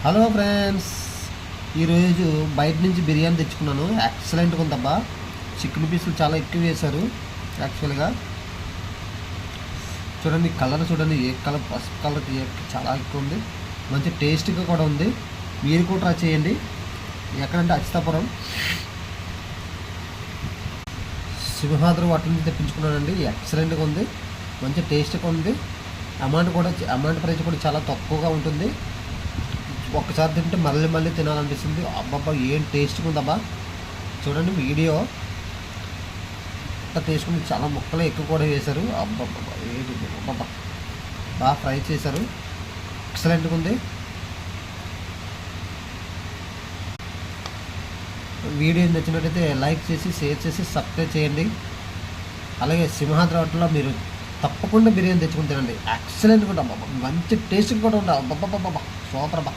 Hello friends, ఈరోజు బయట నుంచి బిర్యానీ తెచ్చుకున్నాను. ఎక్సలెంట్గా ఉందబ్బా. చికెన్ పీసులు చాలా ఎక్కువ వేశారు. యాక్చువల్గా చూడండి, కలర్ చూడండి, ఏ కలర్ పసుపు కలర్ చాలా ఎక్కువ ఉంది. మంచి టేస్ట్గా కూడా ఉంది. మీరు కూడా ట్రై చేయండి. ఎక్కడంటే అచ్యుతాపురం సింహాద్రి వాటి నుంచి తెప్పించుకున్నానండి. ఎక్సలెంట్గా ఉంది, మంచి టేస్ట్గా ఉంది. అమౌంట్ ప్రైస్ కూడా చాలా తక్కువగా ఉంటుంది. ఒక్కసారి తింటే మళ్ళీ మళ్ళీ తినాలనిపిస్తుంది. అబ్బబ్బా, ఏం టేస్ట్గా ఉందబ్బా. చూడండి వీడియో అంతా టేస్ట్ ఉంది. చాలా ముక్కలు ఎక్కువ కూడా వేశారు. అబ్బబ్బా, ఏంటి అబ్బబ్బా, బాగా ఫ్రై చేశారు. ఎక్సలెంట్గా ఉంది. వీడియో నచ్చినట్టయితే లైక్ చేసి, షేర్ చేసి, సబ్స్క్రైబ్ చేయండి. అలాగే సింహాద్రి హోటల్లో మీరు తప్పకుండా బిర్యానీ తెచ్చుకుని తినండి. ఎక్సలెంట్గా ఉంటుంది. మంచి టేస్ట్ కూడా ఉంటుంది. అబ్బబ్బబ్బబ్బా, సూపర్ అబ్బా.